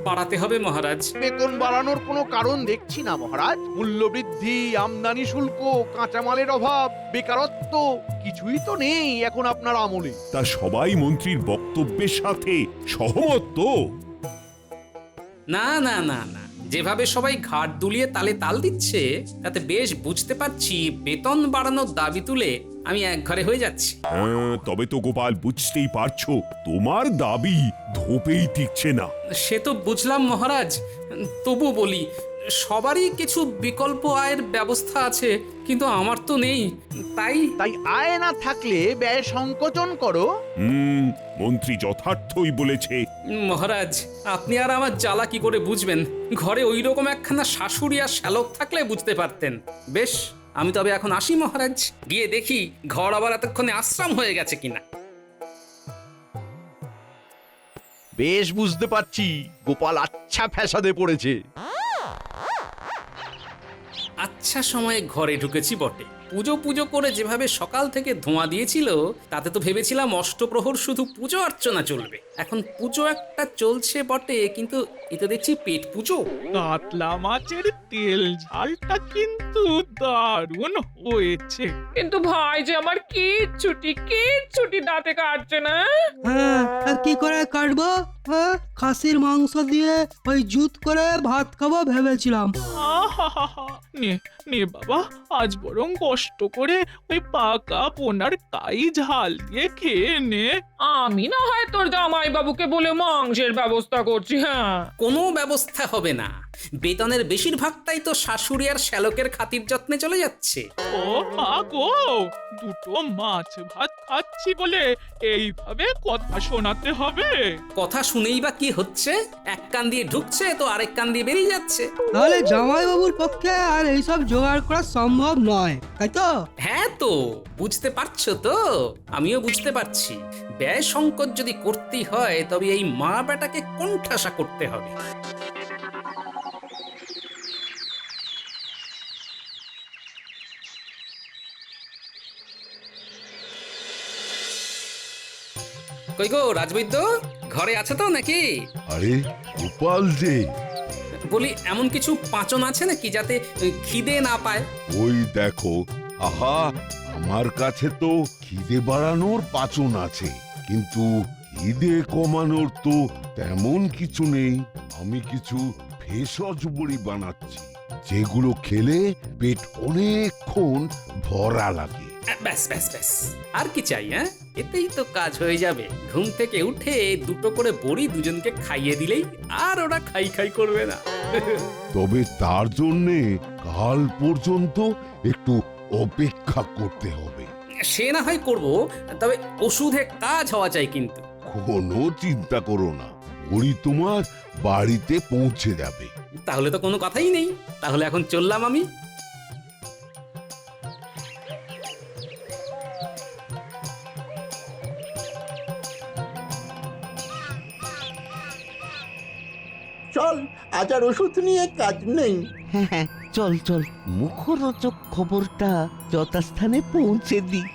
বাড়াতে হবে মহারাজ। বেতন বাড়ানোর কোনো কারণ দেখছি না মহারাজ। মূল্যবৃদ্ধি, আমদানি শুল্ক, কাঁচামালের অভাব, বেকারত্ব কিছুই তো নেই এখন আপনার আমলে। তা সবাই মন্ত্রীর বক্তব্যের সাথে সহমত তো? না না না না, যেভাবে সবাই ঘাট দুলিয়ে তালে তাল দিচ্ছে তাতে বেশ বুঝতে পারছি বেতন বাড়ানোর দাবি তুলে আমি এক ঘরে হয়ে যাচ্ছি। তবে তো গোপাল বুঝতেই পারছো তোমার দাবি ধোপেই টিকছে না। সে তো বুঝলাম মহারাজ, তবু বলি সবারই কিছু বিকল্প আয়ের ব্যবস্থা আছে, কিন্তু আমার তো নেই। তাই আয় না থাকলে ব্যয় সংকোচন করো। মন্ত্রী যথার্থই বলেছে। মহারাজ, আপনি আর আমার জ্বালা কি করে বুঝবেন? ঘরে ওই রকম একখানা শাশুড়ি আর শ্যালক থাকলে বুঝতে পারতেন। বেশ, আমি তবে এখন আসি মহারাজ, গিয়ে দেখি ঘর আবার এতক্ষণে আশ্রম হয়ে গেছে কিনা। বেশ বুঝতে পারছি গোপাল আচ্ছা ফ্যাসাদে পড়েছে। আচ্ছা সময়ে ঘরে ঢুকেছি বটে। পুজো পুজো করে যেভাবে সকাল থেকে ধোঁয়া দিয়েছিল তাতে তো ভেবেছিলাম অষ্টপ্রহর শুধু পুজো অর্চনা চলবে। এখন পুজো একটা চলছে বটে, কিন্তু এটা দেখছি পেট পুজো। কাতলা মাছের তেল ঝালটা কিন্তু দারুণ হয়েছে। কিন্তু ভাই যে আমার কিচ্ছুটি দাঁতে কাটছে না। হ্যাঁ, আর কি করে কাটবো? হ্যাঁ, খাসির মাংস দিয়ে ওই জুত করে ভাত খাবো ভেবেছিলাম। নে বাবা, আজ বরং কষ্ট করে ওই পাকা পোনার কাই ঝাল দিয়ে খেয়ে নে। আমি না হয় তোর জামাই বাবুকে বলে মাংসের ব্যবস্থা করছি। হ্যাঁ, কোনো ব্যবস্থা হবে না। বেতনের বেশিরভাগটাই তো শাশুড়ি আর শ্যালকের খাতির যত্নে চলে যাচ্ছে। ও মা গো, দুটো মাছ ভাত খাচ্ছি বলে এইভাবে কথা শোনাতে হবে? কথা শুনেই বা কি হচ্ছে? এক কান দিয়ে ঢুকছে তো আরেক কান দিয়ে বেরিয়ে যাচ্ছে। তাহলে জামাইবাবুর পক্ষে আর এইসব জোগাড় করা সম্ভব নয়, তাই তো? হ্যাঁ তো, বুঝতে পারছো তো? আমিও বুঝতে পারছি। ব্যয় সংকট যদি করতেই হয় তবে এই মা বেটাকে কোণঠাসা করতে হবে। কই গো রাজবৈদ্য, ঘরে আছে তো নাকি? আরে গোপাল যে, বলি এমন কিছু পাঁচন আছে নাকি যাতে খিদে না পায়? ওই দেখো, আহা, আমার কাছে তো খিদে বাড়ানোর পাচন আছে, কিন্তু খিদে কমানোর তো তেমন কিছু নেই। আমি কিছু ভেষজ বড়ি বানাচ্ছি, যেগুলো খেলে পেট অনেকক্ষণ ভরা লাগে। ব্যাস ব্যাস ব্যাস, আর কি চাই? হ্যাঁ, এতেই তো কাজ হয়ে যাবে। ঘুম থেকে উঠে দুটো করে বড়ি দুজনকে খাইয়ে দিলেই আর ওরা খাই খাই করবে না। তবে তার জন্যে কাল পর্যন্ত একটু অপেক্ষা করতে হবে। সে না হয় করব, তবে ওষুধে কাজ হওয়া চাই কিন্তু। কোনো চিন্তা করো না, বড়ি তোমার বাড়িতে পৌঁছে যাবে। তাহলে তো কোনো কথাই নেই, তাহলে এখন চললাম আমি। চল, আজ আর ওষুধ নিয়ে কাজ নেই। হ্যাঁ হ্যাঁ, চল চল, মুখরোচক খবরটা যথাস্থানে পৌঁছে দিই।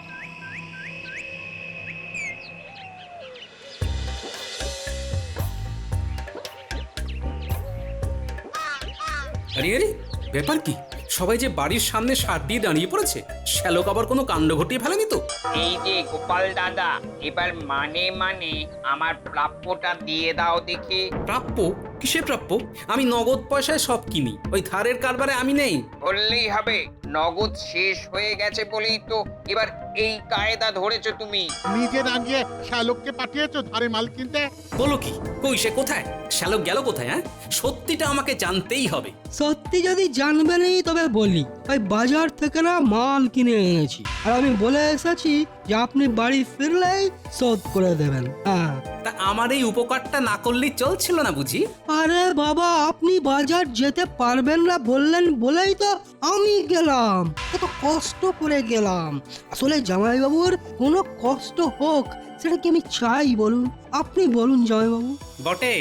আরে আরে, ব্যাপার কি? সবাই যে বাড়ির সামনে সার দিয়ে দাঁড়িয়ে পড়েছে, শ্যালক আবার কোনো কাণ্ড ঘটিয়ে ফেলেনি তো? এই যে গোপাল দাদা, এবার মানে আমার প্রাপ্যটা দিয়ে দাও দেখি। প্রাপ্য? কিসে প্রাপ্য? আমি নগদ পয়সায় সব কিনি, ওই ধারের কারবারে আমি নেই। বললেই হবে, নগদ শেষ হয়ে গেছে বলেই তো এবার এই কায়দা ধরেছো তুমি। নিজে না গিয়ে শ্যালককে পাঠিয়েছো ধারে মাল কিনতে? বলো কি? কই সে কোথায়? শ্যালক গেল কোথায়? হ্যাঁ, সত্যিটা আমাকে জানতেই হবে। সত্যি যদি জানবেনই তবে বলি, ওই বাজার থেকে না মাল কিনে এনেছি, আর আমি বলে এসেছি যে আপনি বাড়ি ফিরলেই শোধ করে দেবেন। হ্যাঁ, তা আমার এই উপকারটা না করলেই চলছিল না বুঝি? আরে বাবা, আপনি বাজার যেতে পারবেন না বললেন বলেই তো আমি গেলাম, কত কষ্ট করে গেলাম। আসলে জামাইবাবুর কোনো কষ্ট হোক সেটা কি আমি চাই বলুন? আপনি বলুন জামাইবাবু। বটে,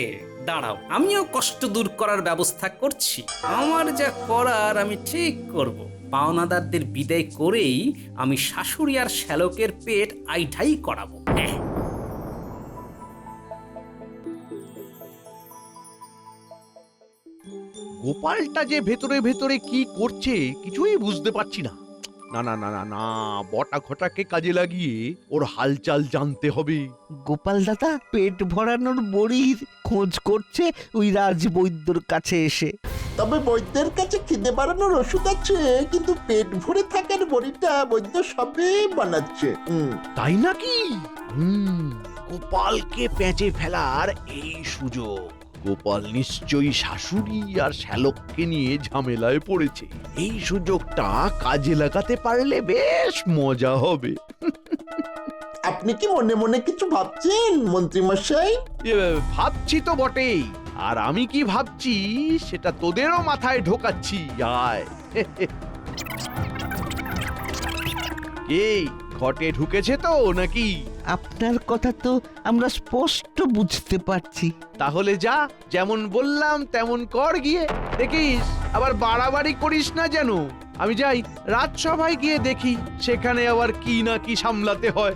দাঁড়াও, আমিও কষ্ট দূর করার ব্যবস্থা করছি। আমার যা করার আমি ঠিক করব। পাওনাদারদের বিদায় করেই আমি শাশুড়ি আর শ্যালকের পেট আইঠাই করাবো। হ্যাঁ, গোপালটা যে ভেতরে ভেতরে কি করছে কিছুই বুঝতে পারছি না। না না না না না, বটা ঘটাকে কাজে লাগিয়ে ওর হালচাল জানতে হবে। গোপাল দাদা পেট ভরানোর বড়ির খোঁজ করছে ওই রাজবৈদ্যর কাছে এসে। তবে বৈদ্যের কাছে খিদে বাড়ানোর ওষুধ আছে, কিন্তু পেট ভরে থাকার বড়িটা বৈদ্য সবে বানাচ্ছে। তাই নাকি? গোপালকে পেঁচে ফেলার এই সুযোগ। গোপাল নিশ্চয়ই শাশুড়ি আর শ্যালককে নিয়ে ঝামেলায় পড়েছে। এই সুযোগটা কাজে লাগাতে পারলে বেশ মজা হবে। আপনি কি মনে মনে কিছু ভাবছেন মন্ত্রী মশাই? ভাবছি তো বটেই, আর আমি কি ভাবছি সেটা তোদেরও মাথায় ঢোকাচ্ছি। আয় এই ঘটে ঢুকেছে তো নাকি? আপনার কথা তো আমরা স্পষ্ট বুঝতে পারছি। তাহলে যা, যেমন বললাম তেমন কর গিয়ে। দেখিস আবার বাড়াবাড়ি করিস না যেন। আমি যাই রাজসভায় গিয়ে দেখি সেখানে আবার কি না কি সামলাতে হয়।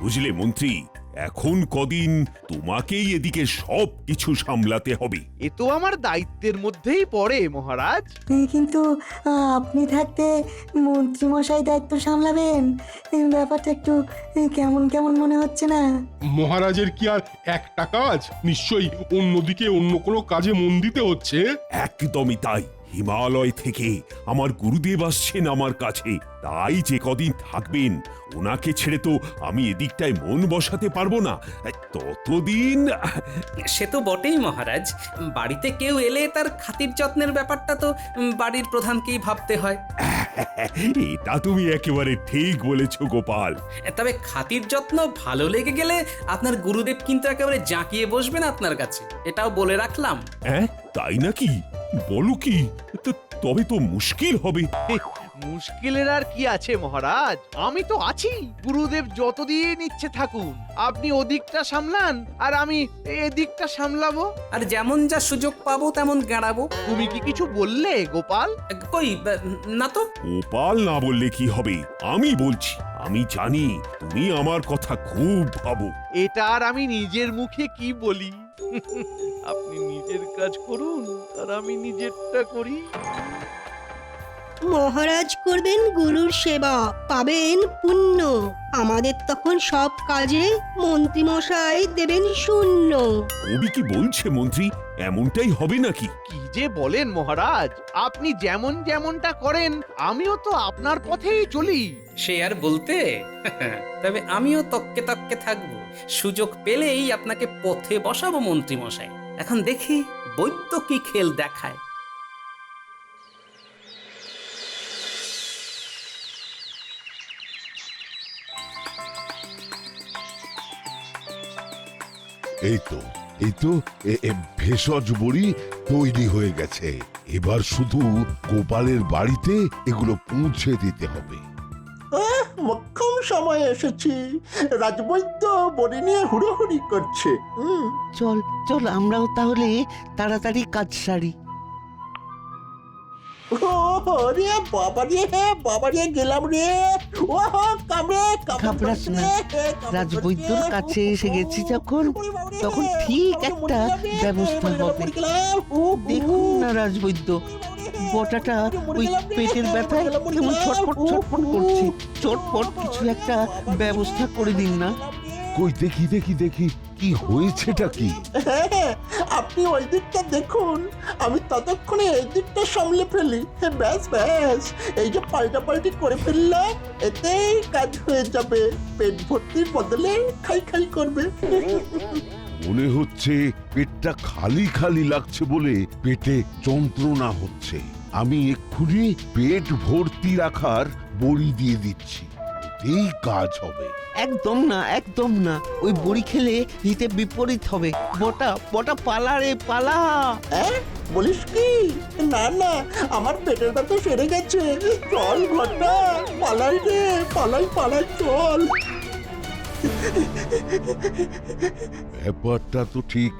বুঝলে মন্ত্রী, এখন কদিন তোমাকেই এদিকে সব কিছু সামলাতে হবে। এ তো আমার দায়িত্বের মধ্যেই পড়ে মহারাজ। কিন্তু আপনি থাকতে মন্ত্রী মশাই দায়িত্ব সামলাবেন, এই ব্যাপারটা একটু কেমন কেমন মনে হচ্ছে না? মহারাজের কি আর একটা কাজ? নিশ্চয়ই অন্যদিকে অন্য কোনো কাজে মন দিতে হচ্ছে। একদমই তাই। হিমালয় থেকে আমার গুরুদেব আসছেন আমার কাছে, তাই যে কদিন থাকবেন ওনাকে ছেড়ে তো আমি এদিকটায় মন বসাতে পারবো না। ততদিন সে তো বটেই মহারাজ, বাড়িতে কেউ এলে তার খাতির যত্নের ব্যাপারটা তো বাড়ির প্রধানকেই ভাবতে হয়। এটা তুমি একেবারে ঠিক বলেছো গোপাল। তবে খাতির যত্ন ভালো লেগে গেলে আপনার গুরুদেব কিন্তু একেবারে জাঁকিয়ে বসবেন আপনার কাছে, এটাও বলে রাখলাম। হ্যাঁ, তাই নাকি? বলো কি? তবে তো মুশকিল হবে। মুশকিলের আর কি আছে মহারাজ, আমি তো আছি। গুরুদেব যতদিন ইচ্ছে থাকুন, আপনি ওদিকটা সামলান আর আমি এদিকটা সামলাবো। আর যেমন যা সুযোগ পাবো তেমন গাড়াবো। তুমি কি কিছু বললে গোপাল? কই না তো। গোপাল না বললে কি হবে, আমি বলছি। আমি জানি তুমি আমার কথা খুব ভাবো। এটা আর আমি নিজের মুখে কি বলি? আপনি নিজের কাজ করুন আর আমি নিজেরটা করি। মহারাজ করবেন গুরুর সেবা, পাবেন পুণ্য। আমাদের তখন সব কাজে মন্ত্রী মশাই দেবেন শূন্য। কবি কি বলছে মন্ত্রী, এমনটাই হবে নাকি? কি যে বলেন মহারাজ, আপনি যেমন যেমনটা করেন আমিও তো আপনার পথেই চলি। সে আর বলতে। তবে আমিও তককে তককে থাকবো, সুযোগ পেলেই আপনাকে পথে বসাবো মন্ত্রী মশাই। এখন দেখি বৈদ্য কি খেল দেখায়। এই তো ভেষজ বড়ি তৈরি হয়ে গেছে। এবার শুধু গোপালের বাড়িতে এগুলো পৌঁছে দিতে হবে। মোক্ষম সময় এসেছি। রাজবৈদ্য বড়ি নিয়ে হুড়োহুড়ি করছে। চল চল আমরাও তাহলে তাড়াতাড়ি কাজ সারি। বাবা রে গেলাম রে। ও কামড়ে ঘাবড়াস না, রাজবৈদ্যর কাছে এসে গেছি যখন, তখন ঠিক একটা ব্যবস্থা হবে। দেখুন না রাজবৈদ্য, বটাটা ওই পেটের ব্যথায় কেমন ছটফট ছটফট করছে। চটপট কিছু একটা ব্যবস্থা করে দিন না। কই দেখি দেখি দেখি কি হয়েছেটা কি? আপনি ওই দিকটা দেখুন, আমি ততক্ষণে এই দিকটা সামলে ফেলি। ব্যাস ব্যাস, এই যে পাল্টাপাল্টি করে ফেললাম, এতেই কাজ হয়ে যাবে। পেট ভর্তির বদলে খাই খাই করবে। মনে হচ্ছে পেটটা খালি খালি লাগছে বলে পেটে যন্ত্রণা হচ্ছে। আমি এক্ষুনি পেট ভর্তি রাখার বড়ি দিয়ে দিচ্ছি, এই কাজ হবে। একদম না, একদম না, ওই বড়ি খেলে হিতে বিপরীত হবে। বটা বটা পালা রে পালা। বলিস কি? না না, আমার পেটের ব্যথা সেরে গেছে। চল ঘটা, পালাই রে, পালাই পালাই চল। ব্যাপারটা তো ঠিক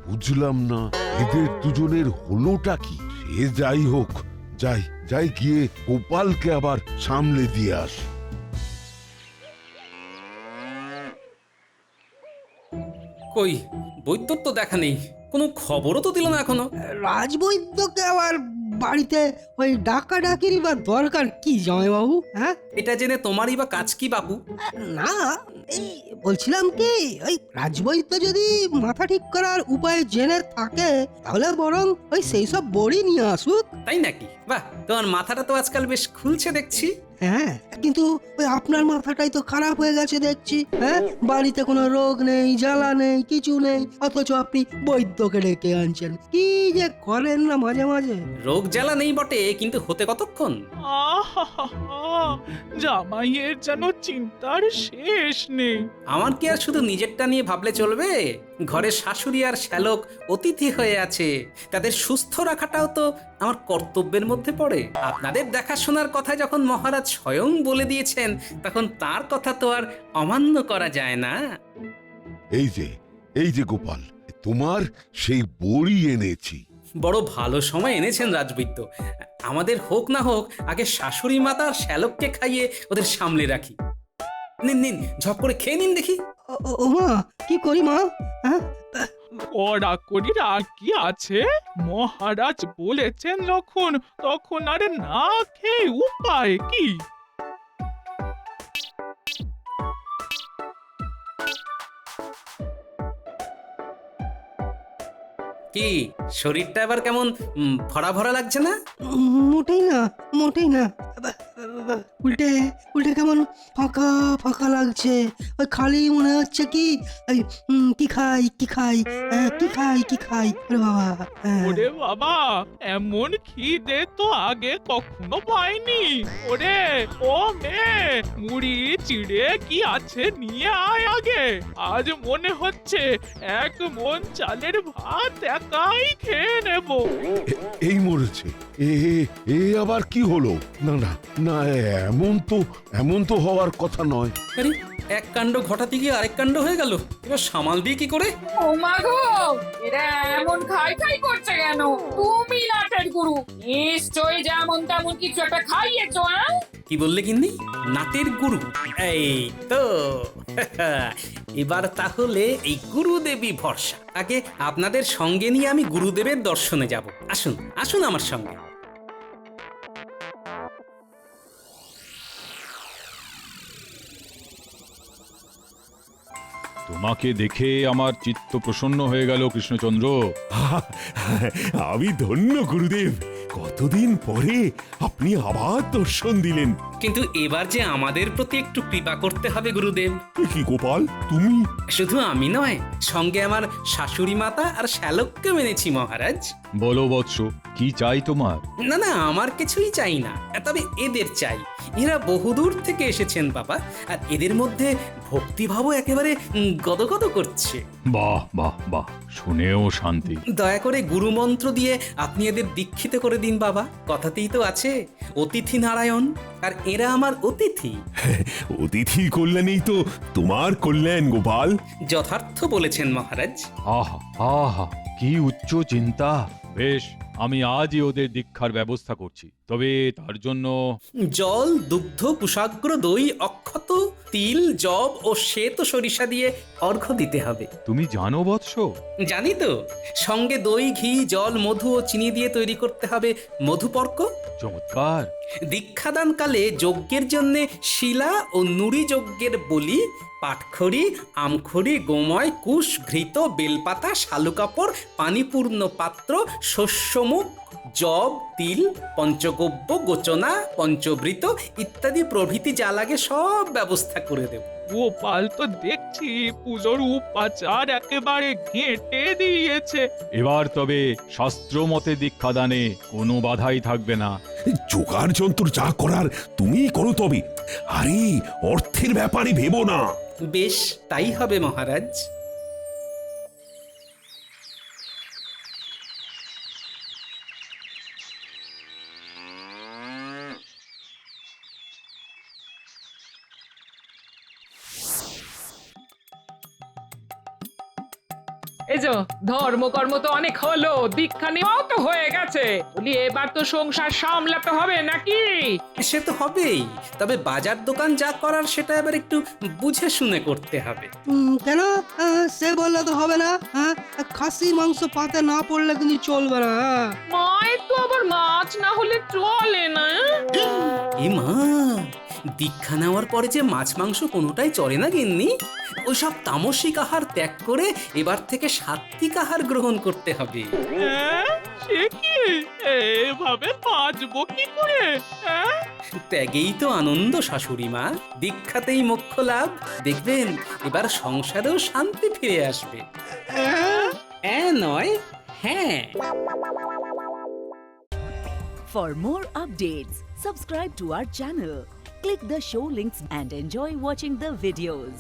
বুঝলাম না, এদের দুজনের হলোটা কি? সে যাই হোক, যাই যাই গিয়ে গোপালকে আবার সামলে দিয়ে আস। কই বৈদ্যর তো দেখা নেই, কোনো খবরও তো দিল না এখনো। রাজবৈদ্যকে আবার বাড়িতে ওই ডাকাডাকিরই বা দরকার কি জামাইবাবু? হ্যাঁ, এটা জেনে তোমারই বা কাজ কি বাপু? না, এই বলছিলাম কি, ওই রাজবৈদ্য যদি মাথা ঠিক করার উপায় জেনে থাকে তাহলে বরং ওই সেই সব বড়ি নিয়ে আসুক। তাই নাকি? বাহ, তোমার মাথাটা তো আজকাল বেশ খুলছে দেখছি। হ্যাঁ, কিন্তু ওই আপনার মাথাটাই তো খারাপ হয়ে গেছে দেখছি। হ্যাঁ, বাড়িতে কোনো রোগ নেই, জ্বালা নেই, কিছু নেই, অথচ আপনি বৈদ্যকে ডেকে আনছেন। কি যে করেন না মাঝে মাঝে। রোগ জ্বালা নেই বটে, কিন্তু হতে কতক্ষণ? জামাইয়ের যেন চিন্তার শেষ নেই। আমার কি আর শুধু নিজেরটা নিয়ে ভাবলে চলবে? ঘরে শাশুড়ি আর শ্যালক অতিথি হয়ে আছে, তাদের সুস্থ রাখাটাও তো আমার কর্তব্যের মধ্যে পড়ে। আপনাদের দেখাশোনার কথা যখন মহারাজ স্বয়ং বলে দিয়েছেন, তখন তার কথা তো আর অমান্য করা যায় না। এই যে গোপাল, তোমার সেই বড়ি এনেছি। বড় ভালো সময় এনেছেন রাজবৈদ্য। আমাদের হোক না হোক, আগে শাশুড়ি মাতা আর শ্যালককে খাইয়ে ওদের সামলে রাখি। নিন নিন, ঝপ করে খেয়ে নিন দেখি। ও মা, কি করি মা? হ্যাঁ, কড়া করির আর কি আছে? মহারাজ বলেছেন যখন, তখন আরে না খেয়ে উপায় কি? কি শরীরটা এবার কেমন ভরা ভরা লাগছে না? মোটেই না, মোটেই না। উল্টে উল্টে কেমন ফাঁকা ফাঁকা লাগছে। ওই খালি মনে হচ্ছে কি ওই কি খাই কি খাই কি খাই কি খাই। ওরে বাবা ওরে বাবা, এমন খিদে তো আগে কখনো পাইনি। ওরে ও মেয়ে, মুড়ি চিড়ে কি আছে নিয়ে আয় আগে। আজ মনে হচ্ছে এক মন চালের ভাত একাই খেয়ে নেব। এই মরেছে, এ এ আবার কি হলো? না না না, এমন তো হওয়ার কথা নয়। আরে এক কাণ্ড ঘটাতে গিয়ে আরেক কাণ্ড হয়ে গেল, এবার সামাল দিয়ে কি করে? ও মা গো, এরা এমন খাই খাই করছে কেন? তুমি নাটের গুরু, নিশ্চয়ই যেমন তেমন কিছু একটা খাইয়েছো। কি বললে গিন্নি? নাটের গুরু? এই তো এবার তাহলে এই গুরুদেবী ভরসা। আগে আপনাদের সঙ্গে নিয়ে আমি গুরুদেবের দর্শনে যাব। আসুন আসুন আমার সঙ্গে। তোমাকে দেখে আমার চিত্ত প্রসন্ন হয়ে গেল কৃষ্ণচন্দ্র। আমি ধন্য গুরুদেব, কতদিন পরে আপনি আবার দর্শন দিলেন। কিন্তু এবার যে আমাদের প্রতি একটু কৃপা করতে হবে গুরুদেব। কি গোপাল, তুমি? শুধু আমি নয়, সঙ্গে আমার শাশুড়ি মাতা আর শ্যালককে মেনেছি মহারাজ। বলো বৎস, কি চাই তোমার? না না, আমার কিছুই চাই না, তবে এদের চাই। এরা বহুদূর থেকে এসেছেন বাবা, আর এদের মধ্যে ভক্তিভাবও একেবারে গদগদ করছে। বাহ বাহ বাহ, শুনেও শান্তি। দয়া করে গুরু মন্ত্র দিয়ে আপনি এদের দীক্ষিত করে দিন বাবা। কথাতেই তো আছে অতিথি নারায়ণ, আর এরা আমার অতিথি। অতিথির কল্যাণেই তো তোমার কল্যাণ গোপাল। যথার্থ বলেছেন মহারাজ। আহা আহা, কি উচ্চ চিন্তা। বেশ, আমি আজই ওদের দীক্ষার ব্যবস্থা করছি। তবে তার জন্য জল, দুগ্ধ, কুশাগ্র, দই, অক্ষত, তিল, জব ও শ্বেত সরিষা দিয়ে অর্ঘ্য দিতে হবে। তুমি জানো বৎস? জানি তো। সঙ্গে দই, ঘি, জল, মধু ও চিনি দিয়ে তৈরি করতে হবে মধুপর্ক। চমৎকার। দীক্ষাদান কালে যজ্ঞের জন্য শিলা ও নুড়ি যজ্ঞের বলি, পাটখড়ি, আমখড়ি, গোময়, কুশ, ঘৃত, বেলপাতা, শালুকাপড়, পানিপূর্ণ পাত্র, শস্যমুখ, জব, তিল, পঞ্চগব্য, গোচনা, পঞ্চবৃত ইত্যাদি প্রভৃতি যা লাগে সব ব্যবস্থা করে দেব। গোপাল তো দেখছি পুজোর উপাচার একেবারে ঘেঁটে দিয়েছে। এবার তবে শাস্ত্র মতে দীক্ষাদানে কোনো বাধাই থাকবে না। জোগাড় যন্ত্র যা করার তুমিই করো। তবে আরে অর্থের ব্যাপারে ভেবো না। বেশ, তাই হবে মহারাজ। এই যে ধর্মকর্ম তো অনেক হলো, দীক্ষা নেওয়াও তো হয়ে গেছে, বলি এবার তো সংসার সামলাতে হবে নাকি? সে তো হবেই, তবে বাজার দোকান যা করার সেটা এবার একটু বুঝে শুনে করতে হবে। কেন? সে বললে তো হবে না। খাসির মাংস পাতে না পড়লে কিন্তু চলবে না। মায়ের তো আবার মাছ না হলে চলে না। এ মা, দীক্ষা নেওয়ার পরে যে মাছ মাংস কোনোটাই চলে না গিন্নি। ওইসব তামসিক আহার ত্যাগ করে এবার থেকে সাত্বিক আহার গ্রহণ করতে হবে। সে কি, এভাবে বাঁচবো কি করে? ত্যাগেই তো আনন্দ শাশুড়ি মা, দীক্ষাতেই মোক্ষ লাভ। দেখবেন এবার সংসারেও শান্তি ফিরে আসবে। নয়, হ্যাঁ। For more updates, subscribe to our channel, click the show links and enjoy watching the videos.